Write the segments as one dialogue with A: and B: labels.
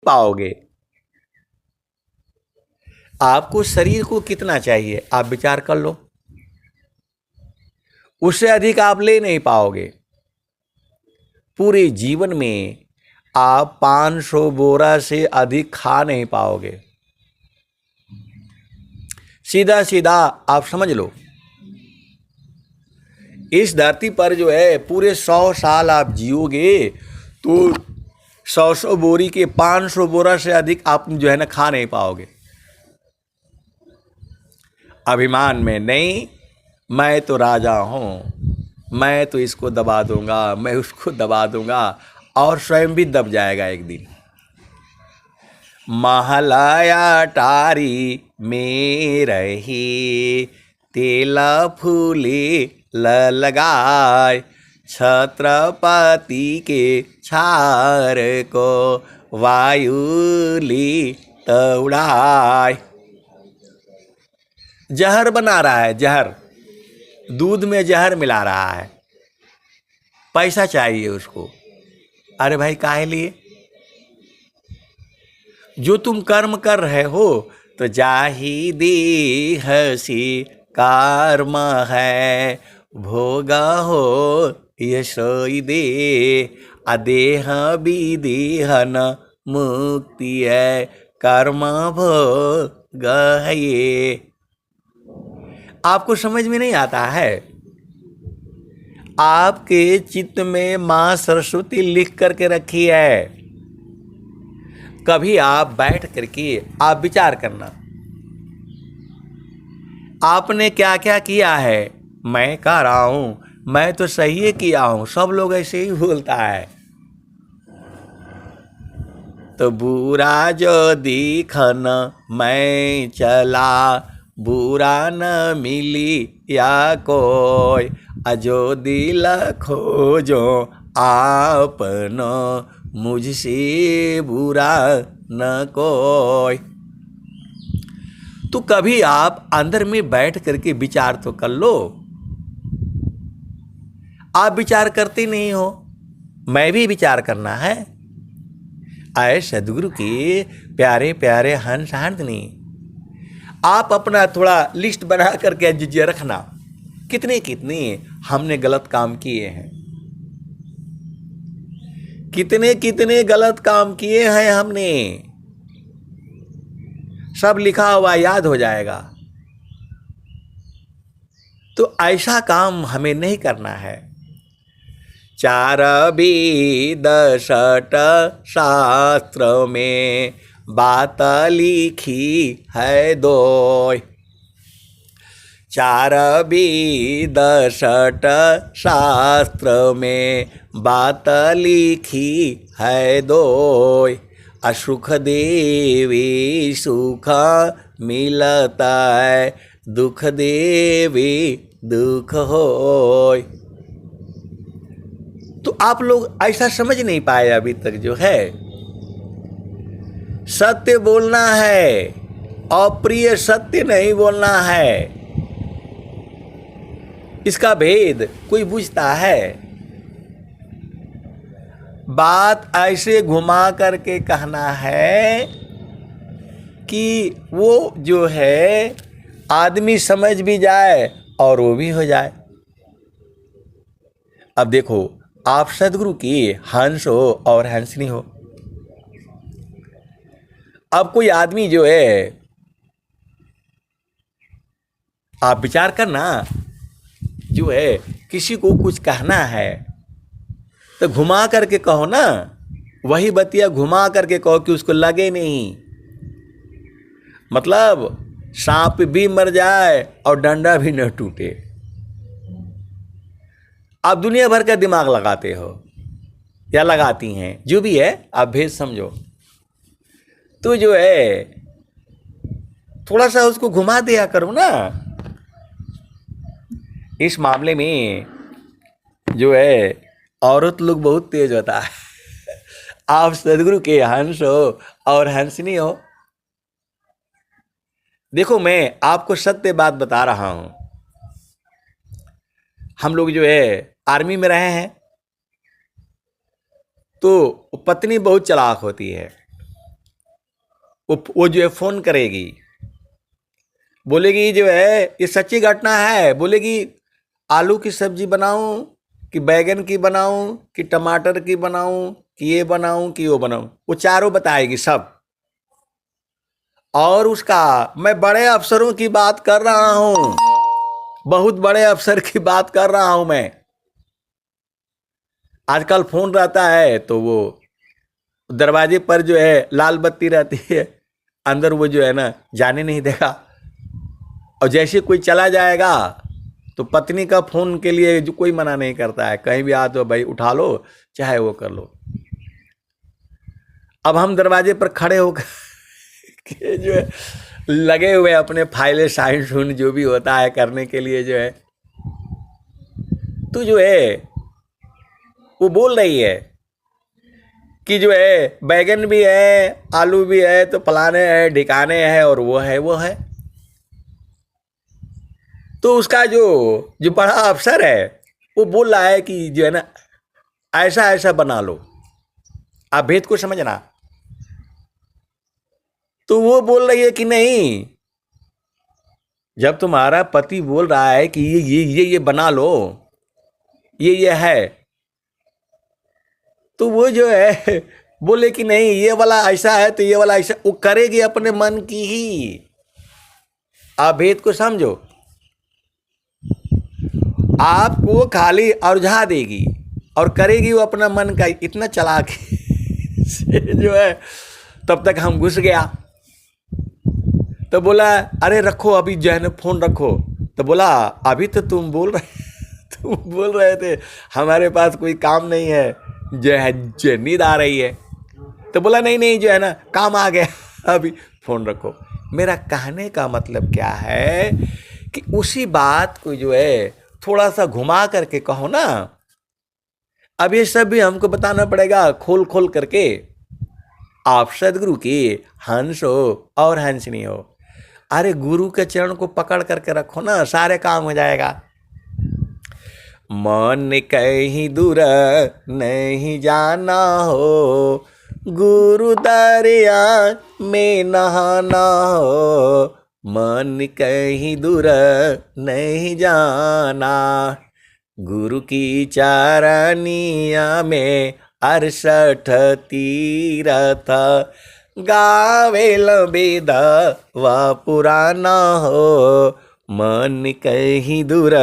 A: पाओगे। आपको शरीर को कितना चाहिए आप विचार कर लो, उससे अधिक आप ले नहीं पाओगे। पूरे जीवन में आप 500 बोरा से अधिक खा नहीं पाओगे। सीधा सीधा आप समझ लो, इस धरती पर जो है पूरे 100 साल आप जियोगे तो 100 बोरी के 500 बोरा से अधिक आप जो है ना खा नहीं पाओगे। अभिमान में नहीं, मैं तो राजा हूँ, मैं तो इसको दबा दूंगा, मैं उसको दबा दूंगा, और स्वयं भी दब जाएगा एक दिन। महलाया टारी में रही, तेला फूले लगाए, छत्रपति के छार को वायुली उड़ाए। जहर बना रहा है, जहर, दूध में जहर मिला रहा है, पैसा चाहिए उसको। अरे भाई काहे लिए? जो तुम कर्म कर रहे हो तो जाहि देह सी कर्म है, भोगा हो यशोई दे, अदेह विदेहन मुक्ति है, कर्म भोग है ये। आपको समझ में नहीं आता है? आपके चित्त में मां सरस्वती लिख करके रखी है। कभी आप बैठ करके आप विचार करना, आपने क्या क्या किया है। मैं कह रहा हूं मैं तो सही ही किया हूं, सब लोग ऐसे ही बोलता है। तो बुरा जो दिखन मैं चला, बुरा न मिली या कोई, अजो दिल खोजो आपनो, मुझसे बुरा न कोई। तो कभी आप अंदर में बैठ करके विचार तो कर लो। आप विचार करते नहीं हो, मैं भी विचार करना है। आए सदगुरु के प्यारे प्यारे हंस हांडनी, आप अपना थोड़ा लिस्ट बना करके जिज्ञा रखना, कितने कितने हमने गलत काम किए हैं, कितने कितने गलत काम किए हैं हमने। सब लिखा हुआ याद हो जाएगा। तो ऐसा काम हमें नहीं करना है। 4 वेद 6 शास्त्र में बात लिखी है दो, 4 वेद 6 शास्त्र में बात लिखी है दो, असुख देवी सुख मिलता है, दुख देवी दुख होय। तो आप लोग ऐसा समझ नहीं पाए अभी तक। जो है सत्य बोलना है, अप्रिय सत्य नहीं बोलना है। इसका भेद कोई बुझता है? बात ऐसे घुमा करके कहना है कि वो जो है आदमी समझ भी जाए और वो भी हो जाए। अब देखो, आप सदगुरु की हंस हो और हंसनी हो। अब कोई आदमी जो है, आप विचार करना, जो है किसी को कुछ कहना है तो घुमा करके कहो ना, वही बतिया घुमा करके कहो कि उसको लगे नहीं। मतलब सांप भी मर जाए और डंडा भी न टूटे। आप दुनिया भर का दिमाग लगाते हो या लगाती हैं, जो भी है आप भेद समझो। तो जो है थोड़ा सा उसको घुमा दिया करो ना। इस मामले में जो है औरत लोग बहुत तेज होता है। आप सदगुरु के हंस हो और हंसनी हो। देखो, मैं आपको सत्य बात बता रहा हूं। हम लोग जो है आर्मी में रहे हैं, तो पत्नी बहुत चालाक होती है। वो जो है फोन करेगी, बोलेगी जो है ये सच्ची घटना है, बोलेगी आलू की सब्जी बनाऊं कि बैगन की बनाऊं कि टमाटर की बनाऊं कि ये बनाऊं कि वो बनाऊं, वो चारों बताएगी सब। और उसका मैं बड़े अफसरों की बात कर रहा हूं, बहुत बड़े अफसर की बात कर रहा हूं मैं। आजकल फोन रहता है तो वो दरवाजे पर जो है लाल बत्ती रहती है, अंदर वो जो है ना जाने नहीं देगा। और जैसे कोई चला जाएगा तो पत्नी का फोन के लिए जो कोई मना नहीं करता है, कहीं भी आ तो भाई उठा लो, चाहे वो कर लो। अब हम दरवाजे पर खड़े होकर के जो है लगे हुए अपने फाइलें साइन शून जो भी होता है करने के लिए जो है, तो जो है वो बोल रही है कि जो है बैगन भी है, आलू भी है, तो फलाने है, ढिकाने हैं, और वो है। तो उसका जो बड़ा अफसर है वो बोल रहा है कि जो है ना ऐसा ऐसा बना लो, आप भेद को समझना। तो वो बोल रही है कि नहीं, जब तुम्हारा पति बोल रहा है कि ये बना लो, ये है, तो वो जो है बोले कि नहीं ये वाला ऐसा है तो ये वाला ऐसा, वो करेगी अपने मन की ही। आप भेद को समझो, आपको खाली उलझा देगी और करेगी वो अपना मन का। इतना चालाक से जो है, तब तक हम घुस गया। तो बोला अरे रखो अभी जो है ना फोन रखो। तो बोला अभी तो तुम बोल रहे थे हमारे पास कोई काम नहीं है, जो है जो नींद आ रही है। तो बोला नहीं जो है ना काम आ गया, अभी फोन रखो। मेरा कहने का मतलब क्या है कि उसी बात को जो है थोड़ा सा घुमा करके कहो ना। अब ये सब भी हमको बताना पड़ेगा खोल खोल करके। आप सदगुरु की हंस हो और हंसनी हो, अरे गुरु के चरण को पकड़ करके रखो ना, सारे काम हो जाएगा। मन कहीं दूर नहीं जाना हो, गुरु दरिया में नहाना हो। मन कहीं दूर नहीं जाना, गुरु की चरनिया में 68 तीरथ। गावेल वेद व पुराना हो, मन कहीं दूर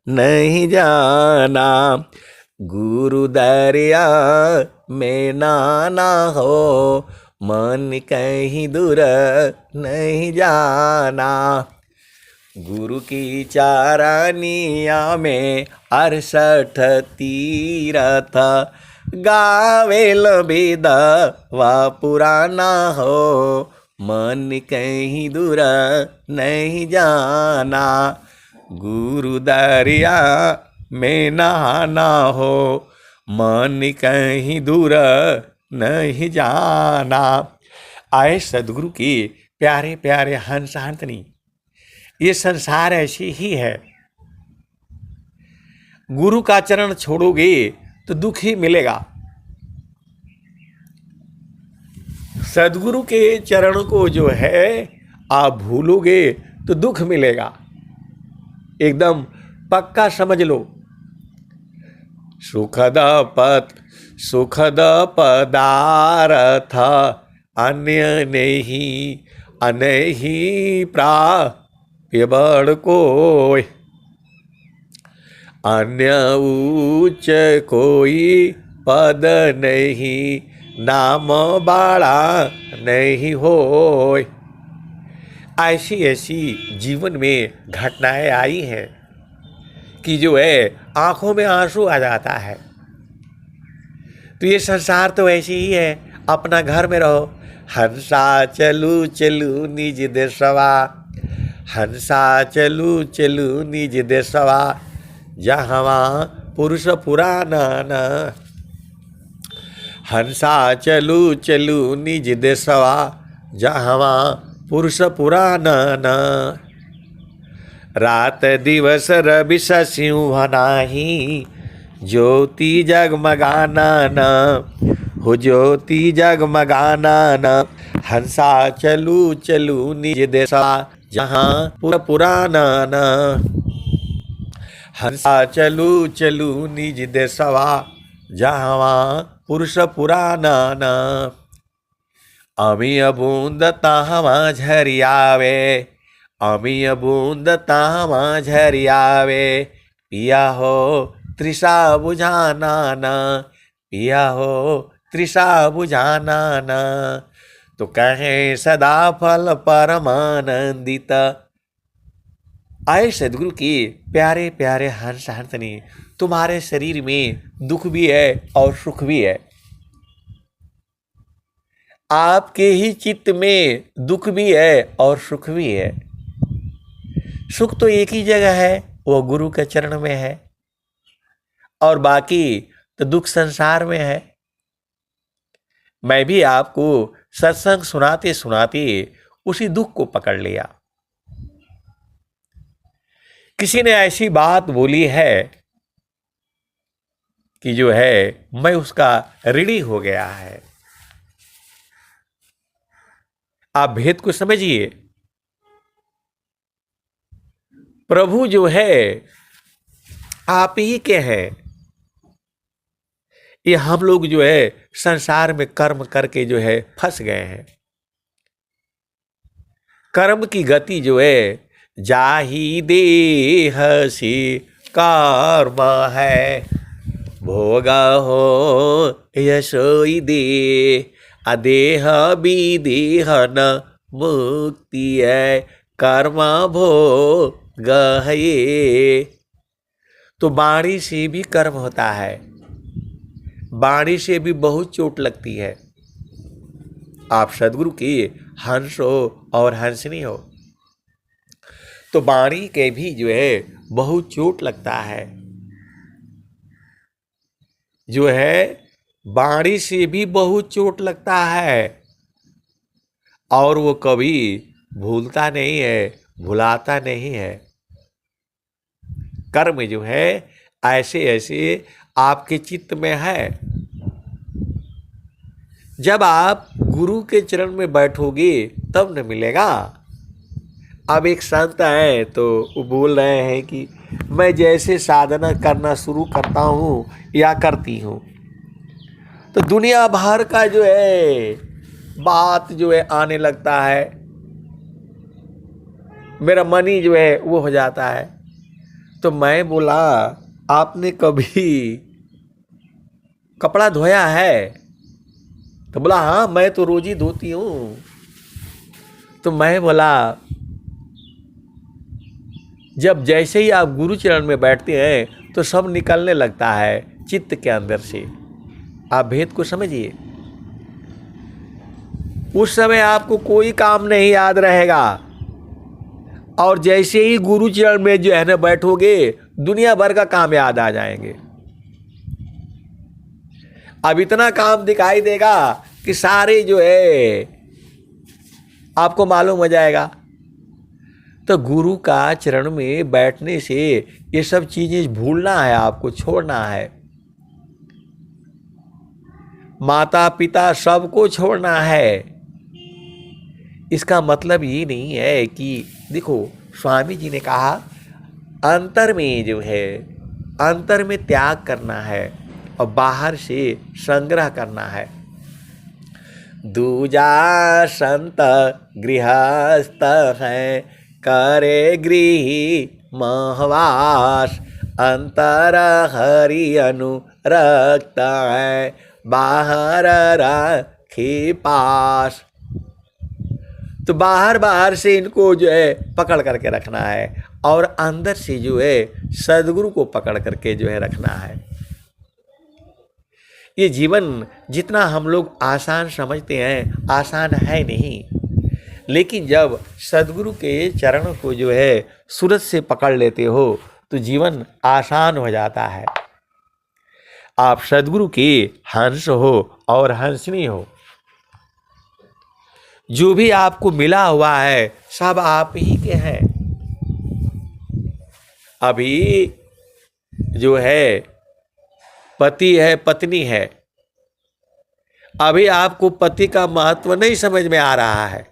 A: नहीं जाना। गुरु दरिया में नाना हो, मन कहीं दूर नहीं जाना। गुरु की चरनिया में 68 तीरथ। गावेल वेद व पुराना हो, मन कहीं दूर नहीं जाना। गुरु दरिया में नहाना हो, मन कहीं दूर नहीं जाना। आए सदगुरु की प्यारे प्यारे हंस हंसनी, ये संसार ऐसी ही है। गुरु का चरण छोड़ोगे तो दुख ही मिलेगा। सदगुरु के चरण को जो है आप भूलोगे तो दुख मिलेगा, एकदम पक्का समझ लो। सुखद पदार्थ अन्य नहीं प्राप्य बड़ कोई। अन्य उच्च कोई पद नहीं, नाम बड़ा नहीं होय। ऐसी ऐसी जीवन में घटनाएं आई हैं कि जो है आंखों में आंसू आ जाता है। तो ये संसार तो ऐसी ही है, अपना घर में रहो। हंसा चलू चलू निज देशवा, हंसा चलू चलू निज देशवा। जहाँ पुरुष पुराना न, हंसा चलू चलू निज देशवा। जहाँ पुरुष पुराना न, रात दिवस रवि सिंह नाही। ज्योति जगमगाना न हो, ज्योति जगमगाना न। हंसा चलू चलू निज देशा जहाँ पुराना न। हंसा चलू चलू निज देशवा जहाँ पुरुष पुराना न। अमीय बूंद ताहवा झरियावे, अमीय बूंद ताहवा झरियावे, पिया हो तृषा बुझाना न, पिया हो तृषा बुझाना न। तो कहे सदा फल परमानंदित। आए सदगुरु की प्यारे प्यारे हंस हंसनी, तुम्हारे शरीर में दुख भी है और सुख भी है। आपके ही चित्त में दुख भी है और सुख भी है। सुख तो एक ही जगह है, वो गुरु के चरण में है, और बाकी तो दुख संसार में है। मैं भी आपको सत्संग सुनाते सुनाते उसी दुख को पकड़ लिया। किसी ने ऐसी बात बोली है कि जो है मैं उसका ऋणी हो गया है। आप भेद को समझिए। प्रभु जो है आप ही के हैं। ये हम लोग जो है संसार में कर्म करके जो है फंस गए हैं। कर्म की गति जो है जाहि देह सी कर्म है, भोगा हो यशोई दे, अदेह विदेह न मुक्ति है, कर्म भोग है ये। तो वाणी से भी कर्म होता है, वाणी से भी बहुत चोट लगती है। आप सदगुरु की हंस हो और हंसनी हो तो वाणी के भी जो है बहुत चोट लगता है। जो है वाणी से भी बहुत चोट लगता है, और वो कभी भूलता नहीं है, भुलाता नहीं है। कर्म जो है ऐसे ऐसे आपके चित्त में है। जब आप गुरु के चरण में बैठोगे तब न मिलेगा। अब एक संत है तो वो बोल रहे हैं कि मैं जैसे साधना करना शुरू करता हूँ या करती हूँ तो दुनिया भर का जो है बात जो है आने लगता है, मेरा मन ही जो है वो हो जाता है। तो मैं बोला आपने कभी कपड़ा धोया है? तो बोला हाँ मैं तो रोज ही धोती हूँ। तो मैं बोला जब जैसे ही आप गुरु चरण में बैठते हैं तो सब निकलने लगता है चित्त के अंदर से। आप भेद को समझिए। उस समय आपको कोई काम नहीं याद रहेगा, और जैसे ही गुरु चरण में जो है ना बैठोगे दुनिया भर का काम याद आ जाएंगे। अब इतना काम दिखाई देगा कि सारे जो है आपको मालूम हो जाएगा। तो गुरु का चरण में बैठने से ये सब चीजें भूलना है, आपको छोड़ना है। माता पिता सबको छोड़ना है। इसका मतलब ये नहीं है कि देखो स्वामी जी ने कहा अंतर में जो है अंतर में त्याग करना है और बाहर से संग्रह करना है। दूजा संत गृहस्थ है करे गृह महवास, अंतर हरि अनुरक्त है बाहर राखी पास। तो बाहर बाहर से इनको जो है पकड़ करके रखना है, और अंदर से जो है सदगुरु को पकड़ करके जो है रखना है। ये जीवन जितना हम लोग आसान समझते हैं आसान है नहीं, लेकिन जब सदगुरु के चरण को जो है सूरत से पकड़ लेते हो तो जीवन आसान हो जाता है। आप सदगुरु के हंस हो और हंसनी हो। जो भी आपको मिला हुआ है सब आप ही के हैं। अभी जो है पति है पत्नी है, अभी आपको पति का महत्व नहीं समझ में आ रहा है।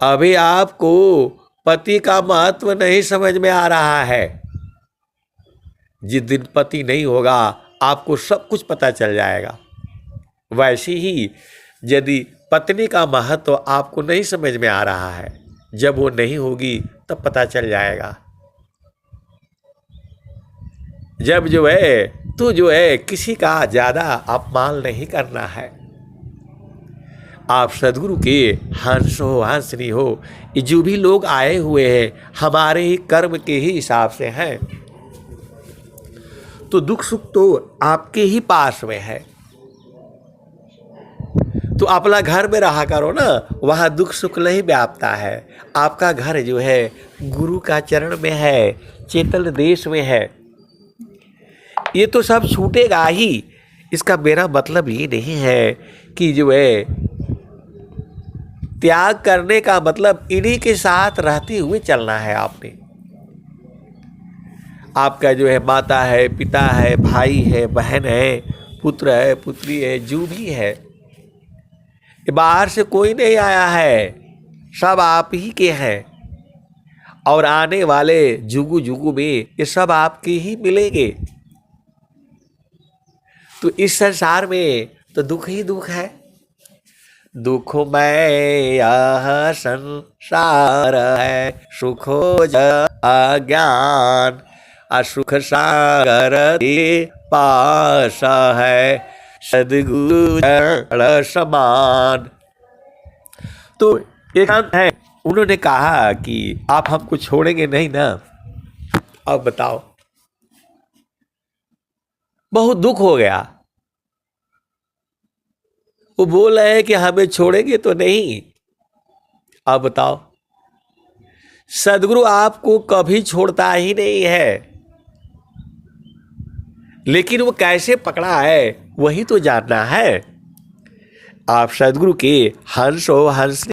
A: अभी आपको पति का महत्व नहीं समझ में आ रहा है। जिस दिन पति नहीं होगा आपको सब कुछ पता चल जाएगा। वैसे ही यदि पत्नी का महत्व आपको नहीं समझ में आ रहा है, जब वो नहीं होगी तब पता चल जाएगा। जब जो है तो जो है किसी का ज़्यादा अपमान नहीं करना है। आप सदगुरु के हंस हो हंसनी हो, ये जो भी लोग आए हुए हैं हमारे ही कर्म के ही हिसाब से हैं, तो दुख सुख तो आपके ही पास में है। तो अपना घर में रहा करो ना, वहाँ दुख सुख नहीं व्यापता है। आपका घर जो है गुरु का चरण में है, चेतन देश में है, ये तो सब छूटेगा ही। इसका मेरा मतलब ये नहीं है कि जो है त्याग करने का मतलब इन्हीं के साथ रहते हुए चलना है। आपने आपका जो है माता है, पिता है, भाई है, बहन है, पुत्र है, पुत्री है, जो भी है, ये बाहर से कोई नहीं आया है, सब आप ही के हैं। और आने वाले जुगु जुगु में ये सब आपके ही मिलेंगे। तो इस संसार में तो दुख ही दुख है। दुखमय यह संसार है, सुखो अज्ञान, असुख सागर के पास है, सद्गुरु चरण समान। तो एक है, उन्होंने कहा कि आप हमको छोड़ेंगे नहीं ना। अब बताओ, बहुत दुख हो गया। वो बोल रहे हैं कि हमें छोड़ेंगे तो नहीं। अब बताओ, सदगुरु आपको कभी छोड़ता ही नहीं है, लेकिन वो कैसे पकड़ा है वही तो जानना है। आप सदगुरु के हंस हो हंस